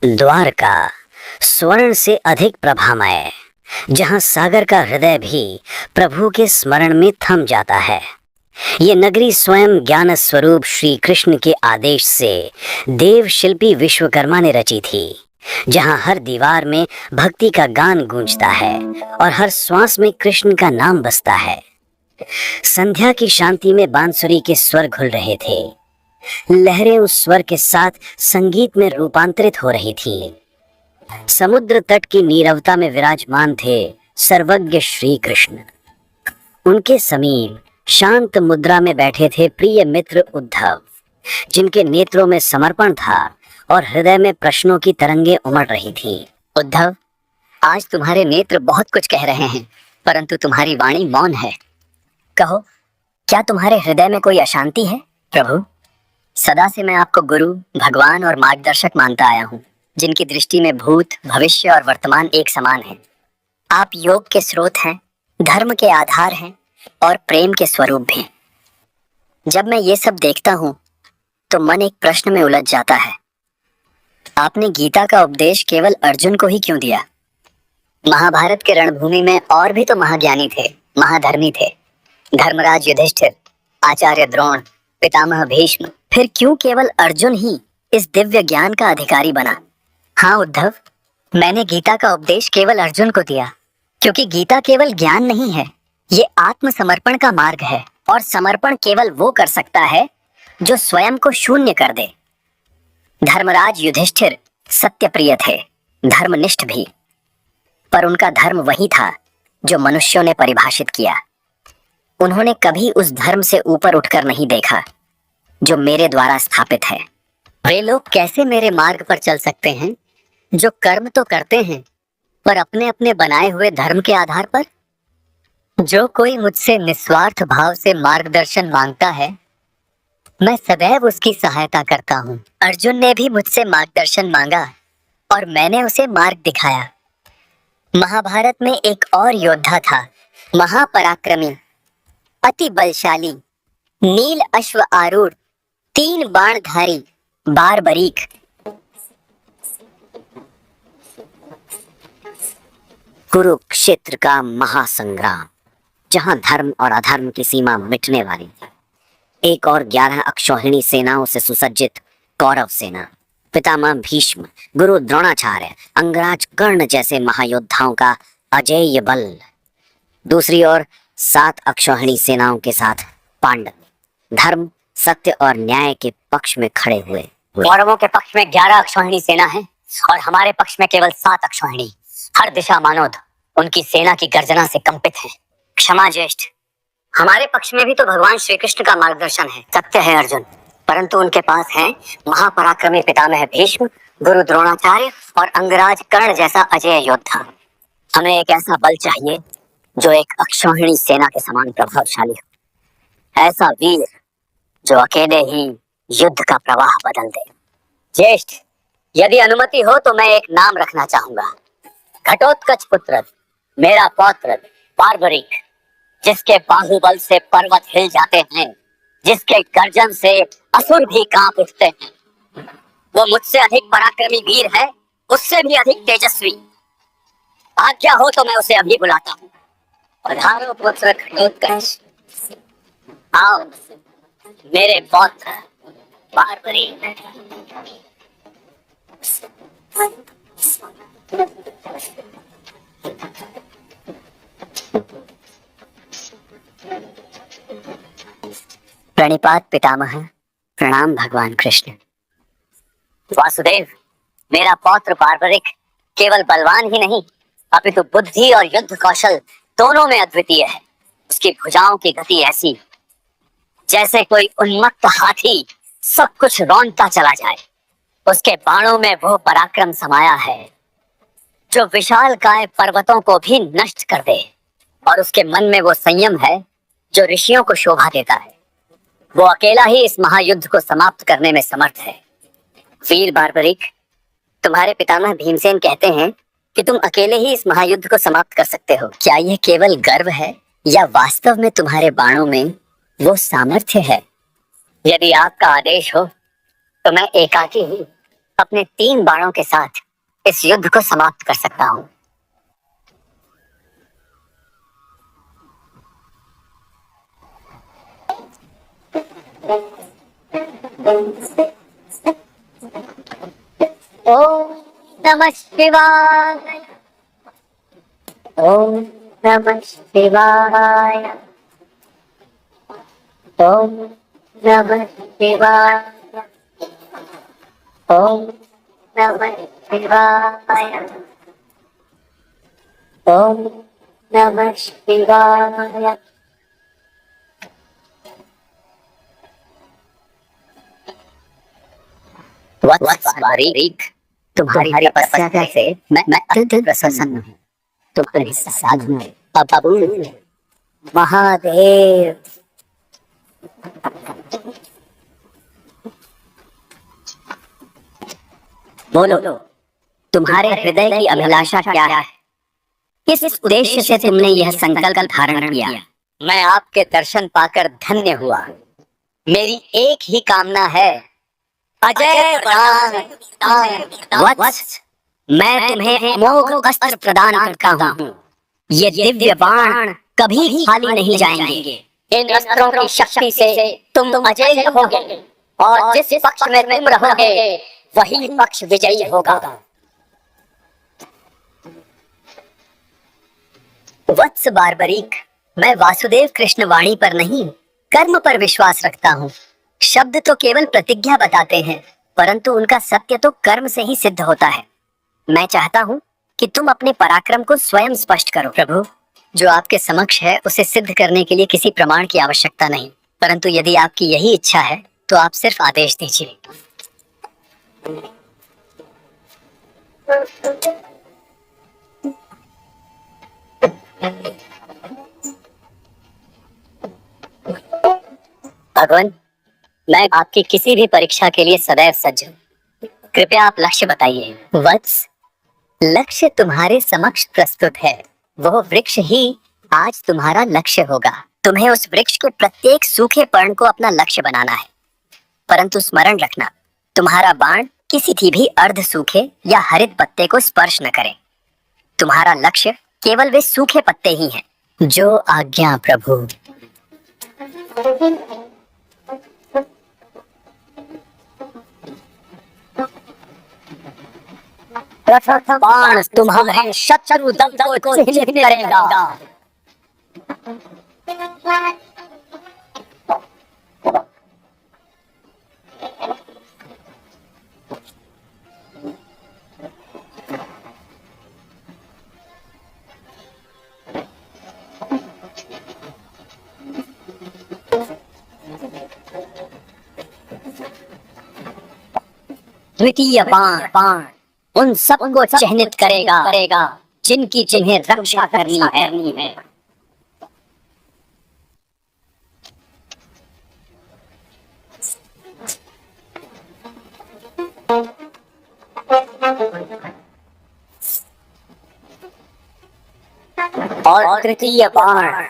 द्वारका स्वर्ण से अधिक प्रभामय, जहां सागर का हृदय भी प्रभु के स्मरण में थम जाता है। ये नगरी स्वयं ज्ञान स्वरूप श्री कृष्ण के आदेश से देव शिल्पी विश्वकर्मा ने रची थी, जहां हर दीवार में भक्ति का गान गूंजता है और हर श्वास में कृष्ण का नाम बसता है। संध्या की शांति में बांसुरी के स्वर घुल रहे थे। लहरें उस स्वर के साथ संगीत में रूपांतरित हो रही थीं। समुद्र तट की नीरवता में विराजमान थे सर्वज्ञ श्री कृष्ण। उनके समीप शांत मुद्रा में बैठे थे प्रिय मित्र उद्धव, जिनके नेत्रों में समर्पण था और हृदय में प्रश्नों की तरंगें उमड़ रही थीं। उद्धव, आज तुम्हारे नेत्र बहुत कुछ कह रहे हैं, परंतु तुम्हारी वाणी मौन है। कहो, क्या तुम्हारे हृदय में कोई अशांति है? प्रभु, सदा से मैं आपको गुरु, भगवान और मार्गदर्शक मानता आया हूँ, जिनकी दृष्टि में भूत, भविष्य और वर्तमान एक समान है। आप योग के स्रोत हैं, धर्म के आधार हैं और प्रेम के स्वरूप भी। जब मैं ये सब देखता हूँ तो मन एक प्रश्न में उलझ जाता है। आपने गीता का उपदेश केवल अर्जुन को ही क्यों दिया? महाभारत के रणभूमि में और भी तो महाज्ञानी थे, महाधर्मी थे। धर्मराज युधिष्ठिर, आचार्य द्रोण, पितामह भीष्म, फिर क्यों केवल अर्जुन ही इस दिव्य ज्ञान का अधिकारी बना? हाँ उद्धव, मैंने गीता का उपदेश केवल अर्जुन को दिया, क्योंकि गीता केवल ज्ञान नहीं है, ये आत्मसमर्पण का मार्ग है। और समर्पण केवल वो कर सकता है जो स्वयं को शून्य कर दे। धर्मराज युधिष्ठिर सत्य प्रिय थे, धर्मनिष्ठ भी, पर उनका धर्म वही था जो मनुष्यों ने परिभाषित किया। उन्होंने कभी उस धर्म से ऊपर उठकर नहीं देखा जो मेरे द्वारा स्थापित है। वे लोग कैसे मेरे मार्ग पर चल सकते हैं जो कर्म तो करते हैं, पर अपने अपने बनाए हुए धर्म के आधार पर? जो कोई मुझसे निस्वार्थ भाव से मार्गदर्शन मांगता है, मैं सदैव उसकी सहायता करता हूँ। अर्जुन ने भी मुझसे मार्गदर्शन मांगा और मैंने उसे मार्ग दिखाया। महाभारत में एक और योद्धा था, महापराक्रमी, अति बलशाली, नील अश्व आरूढ़, 3 बाणधारी, बारबरीक। कुरुक्षेत्र का महासंग्राम, जहां धर्म और अधर्म की सीमा मिटने वाली थी। एक और 11 अक्षौहिणी सेनाओं से सुसज्जित कौरव सेना, पितामह भीष्म, गुरु द्रोणाचार्य, अंगराज कर्ण जैसे महायोद्धाओं का अजेय बल। दूसरी ओर 7 अक्षौहिणी सेनाओं के साथ पांडव, धर्म, सत्य और न्याय के पक्ष में खड़े हुए। कौरवों के पक्ष में 11 अक्षौहिणी सेना है और हमारे पक्ष में केवल 7 अक्षौहिणी। हर दिशा मानोद उनकी सेना की गर्जना से कंपित है। क्षमा ज्येष्ठ, हमारे पक्ष में भी तो भगवान श्री कृष्ण का मार्गदर्शन है। सत्य है अर्जुन, परंतु उनके पास है महापराक्रमी पितामह भीष्म, गुरु द्रोणाचार्य और अंगराज कर्ण जैसा अजेय योद्धा। हमें एक ऐसा बल चाहिए जो एक अक्षौहिणी सेना के समान प्रभावशाली हो, ऐसा वीर जो अकेले ही युद्ध का प्रवाह बदल दे। ज्येष्ठ, यदि अनुमति हो तो मैं एक नाम रखना चाहूंगा। घटोत्कच पुत्र, मेरा पौत्र बारबरीक, जिसके बाहुबल से पर्वत हिल जाते हैं, जिसके गर्जन से असुर भी कांप उठते हैं। वो मुझसे अधिक पराक्रमी वीर है, उससे भी अधिक तेजस्वी। आज्ञा हो तो मैं उसे अभी बुलाता हूँ। पधारो पुत्र घटोत्कच, आओ मेरे पौत्र बारबरीक। प्रणिपात पितामह, प्रणाम भगवान कृष्ण। वासुदेव, मेरा पौत्र बारबरीक केवल बलवान ही नहीं, अपितु बुद्धि और युद्ध कौशल दोनों में अद्वितीय है। उसकी भुजाओं की गति ऐसी जैसे कोई उन्मत्त हाथी सब कुछ रौंदता चला जाए। उसके बाणों में वो पराक्रम समाया है जो विशाल काय पर्वतों को भी नष्ट कर दे, और उसके मन में वो संयम है जो ऋषियों को शोभा देता है। वो अकेला ही इस महायुद्ध को समाप्त करने में समर्थ है। वीर बारबरीक, तुम्हारे पितामह भीमसेन कहते हैं कि तुम अकेले ही इस महायुद्ध को समाप्त कर सकते हो। क्या यह केवल गर्व है या वास्तव में तुम्हारे बाणों में वो सामर्थ्य है? यदि आपका आदेश हो तो मैं एकाकी ही अपने 3 बाणों के साथ इस युद्ध को समाप्त कर सकता हूँ। ओम नमः शिवाय। ओम नमः शिवाय। ओम नमः शिवाय। ओम नमः शिवाय। ओम नमः शिवाय। वत्स बारीक, तुम्हारी तपस्या से मैं अत्यंत प्रसन्न हूँ। तुम्हारी साधना अपूर्व है। महादेव, बोलो, तुम्हारे हृदय की अभिलाषा क्या है? किस उद्देश्य से तुमने यह संकल्प धारण किया? मैं आपके दर्शन पाकर धन्य हुआ। मेरी एक ही कामना है, अजय वत्स, मैं तुम्हें अमोघ अस्त्र प्रदान करता हूँ। ये दिव्य बाण कभी खाली नहीं जाएंगे। इन अस्त्रों की शक्ति से तुम अजय रहोगे और जिस पक्ष में तुम रहोगे वही पक्ष विजयी होगा। वत्स बारबरीक, मैं वासुदेव कृष्ण वाणी पर नहीं, कर्म पर विश्वास रखता हूँ। शब्द तो केवल प्रतिज्ञा बताते हैं, परंतु उनका सत्य तो कर्म से ही सिद्ध होता है। मैं चाहता हूँ कि तुम अपने पराक्रम को स्वयं स्पष्ट करो। प्रभु, जो आपके समक्ष है उसे सिद्ध करने के लिए किसी प्रमाण की आवश्यकता नहीं, परंतु यदि आपकी यही इच्छा है तो आप सिर्फ आदेश दीजिए। भगवान, मैं आपकी किसी भी परीक्षा के लिए सदैव सज्ज हूँ। कृपया आप लक्ष्य बताइए। वत्स, लक्ष्य तुम्हारे समक्ष प्रस्तुत है। वह वृक्ष ही आज तुम्हारा लक्ष्य होगा। तुम्हें उस वृक्ष के प्रत्येक सूखे पर्ण को अपना लक्ष्य बनाना है, परंतु स्मरण रखना, तुम्हारा बाण किसी भी अर्ध सूखे या हरित पत्ते को स्पर्श न करे। तुम्हारा लक्ष्य केवल वे सूखे पत्ते ही हैं। जो आज्ञा प्रभु। प्रथम बाण तुम्हारे शत्रु दल को चिन्हित करेगा। द्वितीय बाण उन सबको चिन्हित करेगा जिनकी जिन्हें रक्षा करनी है। और तृतीय बाण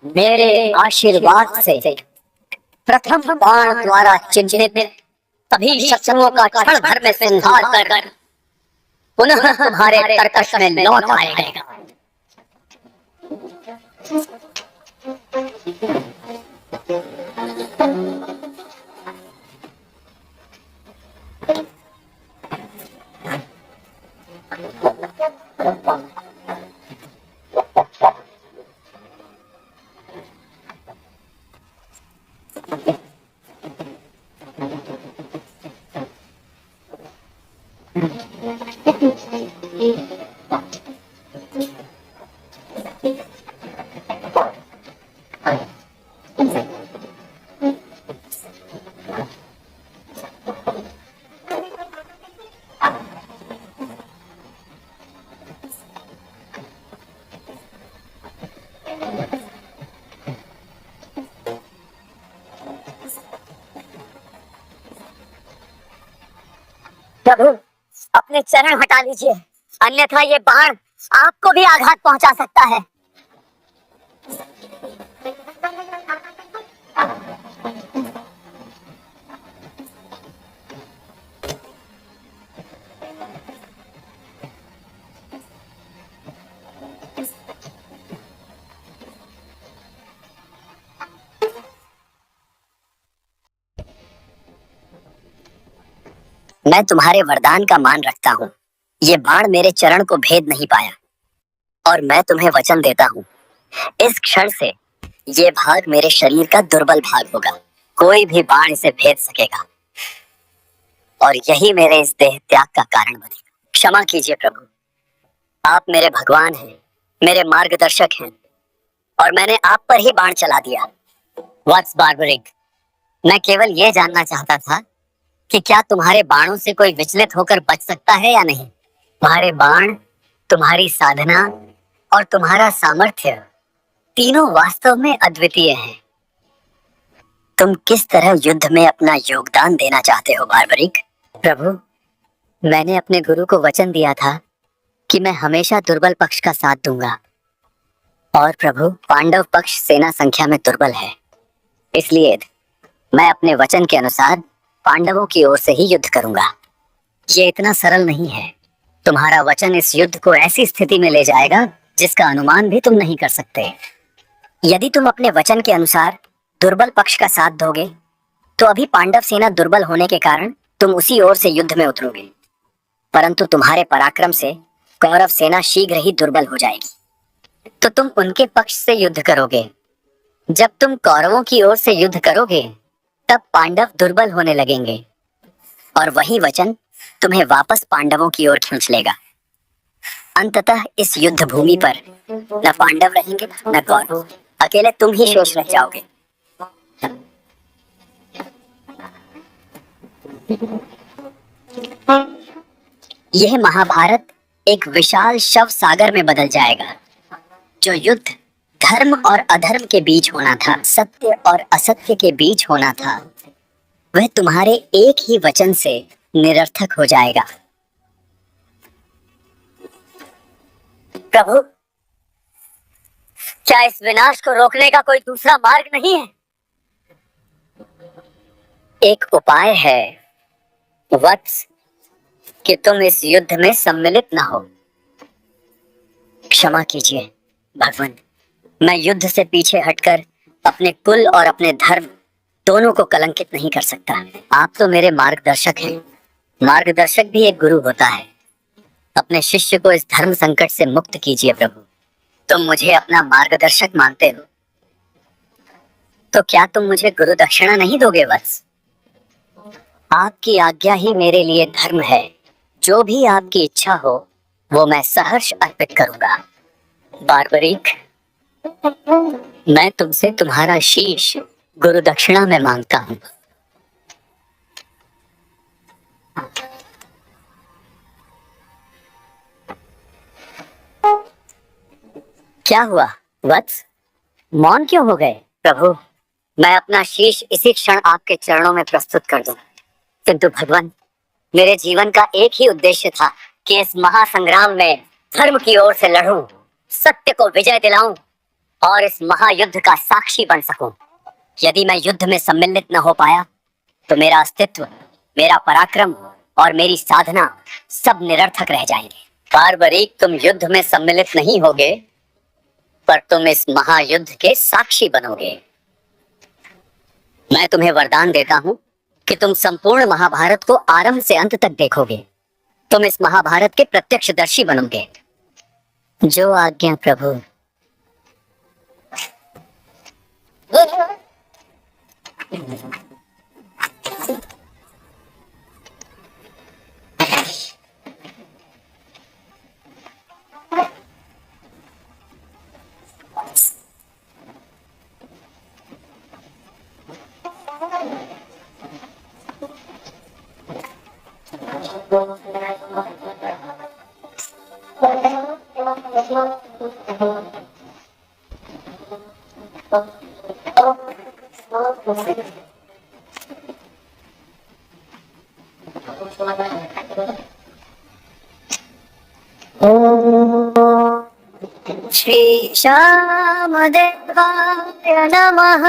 मेरे आशीर्वाद से प्रथम बाण द्वारा चिन्हित सभी शत्रुओं का क्षण भर में संहार कर पुनः तुम्हारे कर्कश में लौट आएगा। प्रभु, अपने चरण हटा लीजिए, अन्यथा ये बाण आपको भी आघात पहुंचा सकता है। मैं तुम्हारे वरदान का मान रखता हूँ। ये बाण मेरे चरण को भेद नहीं पाया और मैं तुम्हें वचन देता हूँ, इस क्षण से ये भाग मेरे शरीर का दुर्बल भाग होगा। कोई भी बाण इसे भेद सकेगा और यही मेरे इस देह त्याग का कारण बनेगा। क्षमा कीजिए प्रभु, आप मेरे भगवान हैं, मेरे मार्गदर्शक हैं और मैंने आप पर ही बाण चला दिया। वत्स बार्बरिक, मैं केवल ये जानना चाहता था कि क्या तुम्हारे बाणों से कोई विचलित होकर बच सकता है या नहीं। तुम्हारे बाण, तुम्हारी साधना और तुम्हारा सामर्थ्य तीनों वास्तव में अद्वितीय हैं। तुम किस तरह युद्ध में अपना योगदान देना चाहते हो बार्बरिक? प्रभु, मैंने अपने गुरु को वचन दिया था कि मैं हमेशा दुर्बल पक्ष का साथ दूंगा और प्रभु, पांडव पक्ष सेना संख्या में दुर्बल है, इसलिए मैं अपने वचन के अनुसार पांडवों की ओर से ही युद्ध करूंगा। ये इतना सरल नहीं है। तुम्हारा वचन इस युद्ध को ऐसी स्थिति में ले जाएगा जिसका अनुमान भी तुम नहीं कर सकते। यदि तुम अपने वचन के अनुसार दुर्बल पक्ष का साथ दोगे तो अभी पांडव सेना दुर्बल होने के कारण तुम उसी ओर से युद्ध में उतरोगे, परंतु तुम्हारे पराक्रम से कौरव सेना शीघ्र ही दुर्बल हो जाएगी, तो तुम उनके पक्ष से युद्ध करोगे। जब तुम कौरवों की ओर से युद्ध करोगे तब पांडव दुर्बल होने लगेंगे और वही वचन तुम्हें वापस पांडवों की ओर खींच लेगा। अंततः इस युद्ध भूमि पर न पांडव रहेंगे न कौरव, अकेले तुम ही शेष रह जाओगे। यह महाभारत एक विशाल शव सागर में बदल जाएगा। जो युद्ध धर्म और अधर्म के बीच होना था, सत्य और असत्य के बीच होना था, वह तुम्हारे एक ही वचन से निरर्थक हो जाएगा। प्रभु, क्या इस विनाश को रोकने का कोई दूसरा मार्ग नहीं है? एक उपाय है वत्स, कि तुम इस युद्ध में सम्मिलित न हो। क्षमा कीजिए भगवान, मैं युद्ध से पीछे हटकर अपने कुल और अपने धर्म दोनों को कलंकित नहीं कर सकता। आप तो मेरे मार्गदर्शक हैं। मार्गदर्शक भी एक गुरु होता है। अपने शिष्य को इस धर्म संकट से मुक्त कीजिए प्रभु। तुम मुझे अपना मार्गदर्शक मानते हो तो क्या तुम मुझे गुरु दक्षिणा नहीं दोगे वत्स? आपकी आज्ञा ही मेरे लिए धर्म है। जो भी आपकी इच्छा हो वो मैं सहर्ष अर्पित करूंगा। बार्बरिक, मैं तुमसे तुम्हारा शीश गुरु दक्षिणा में मांगता हूँ। क्या हुआ वत्स, मौन क्यों हो गए? प्रभु, मैं अपना शीश इसी क्षण आपके चरणों में प्रस्तुत कर दूं, किंतु भगवान, मेरे जीवन का एक ही उद्देश्य था कि इस महासंग्राम में धर्म की ओर से लड़ूं, सत्य को विजय दिलाऊं और इस महायुद्ध का साक्षी बन सकूं। यदि मैं युद्ध में सम्मिलित न हो पाया तो मेरा अस्तित्व, मेरा पराक्रम और मेरी साधना सब निरर्थक रह जाएंगे। बार्बरिक, तुम युद्ध में सम्मिलित नहीं होगे पर तुम इस महायुद्ध के साक्षी बनोगे। मैं तुम्हें वरदान देता हूं कि तुम संपूर्ण महाभारत को आरंभ से अंत तक देखोगे। तुम इस महाभारत के प्रत्यक्षदर्शी बनोगे। जो आज्ञा प्रभु। श्री श्यामदेवाय नमः।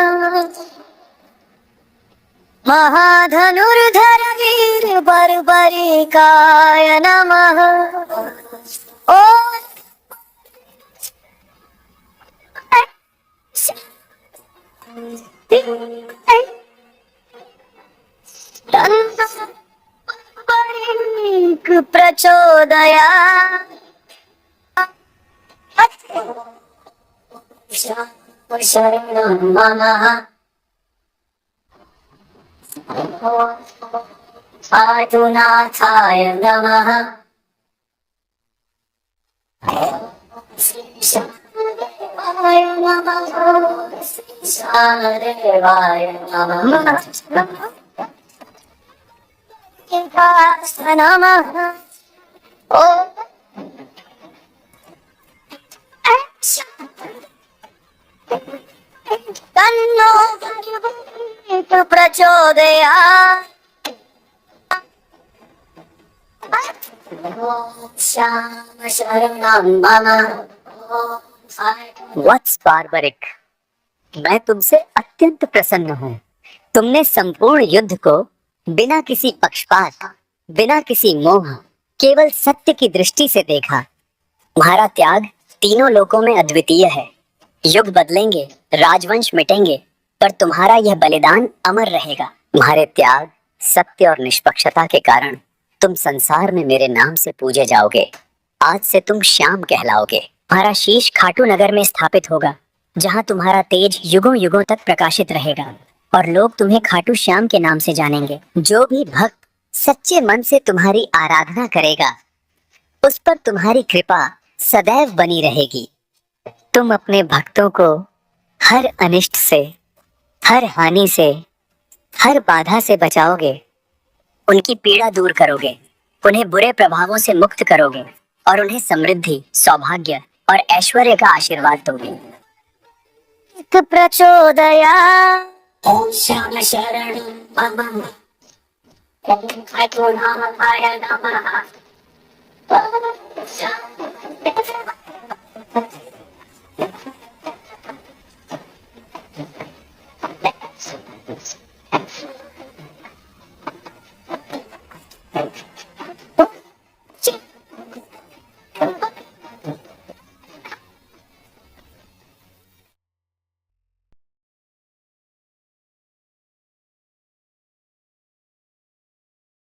महाधनुर्धर वीर बर्बरिकाय नमः। ओम प्रचोदया शरणं मम पातुनाथाय नमः श्रीशादेवाय नमः श्रीशादेवाय नमः नमः ओ तन्नो प्रचोदयात् श्याम शरणं मम What's barbaric? मैं तुमसे अत्यंत प्रसन्न हूँ। तुमने संपूर्ण युद्ध को बिना किसी पक्षपात, बिना किसी मोह, केवल सत्य की दृष्टि से देखा। तुम्हारा त्याग तीनों लोकों में अद्वितीय है। युग बदलेंगे, राजवंश मिटेंगे, पर तुम्हारा यह बलिदान अमर रहेगा। तुम्हारे त्याग, सत्य और निष्पक्षता के कारण तुम संसार में मेरे नाम से पूजे जाओगे। आज से तुम श्याम कहलाओगे। तुम्हारा शीश खाटू नगर में स्थापित होगा, जहाँ तुम्हारा तेज युगों युगों तक प्रकाशित रहेगा और लोग तुम्हें खाटू श्याम के नाम से जानेंगे। जो भी भक्त सच्चे मन से तुम्हारी आराधना करेगा, उस पर तुम्हारी कृपा सदैव बनी रहेगी। तुम अपने भक्तों को हर अनिष्ट से, हर हानि से, हर बाधा से बचाओगे। उनकी पीड़ा दूर करोगे, उन्हें बुरे प्रभावों से मुक्त करोगे और उन्हें समृद्धि, सौभाग्य और ऐश्वर्य का आशीर्वाद दोगे। प्रचोदया ओम श्याम शरणं मम ओम खाटूनाथाय नमः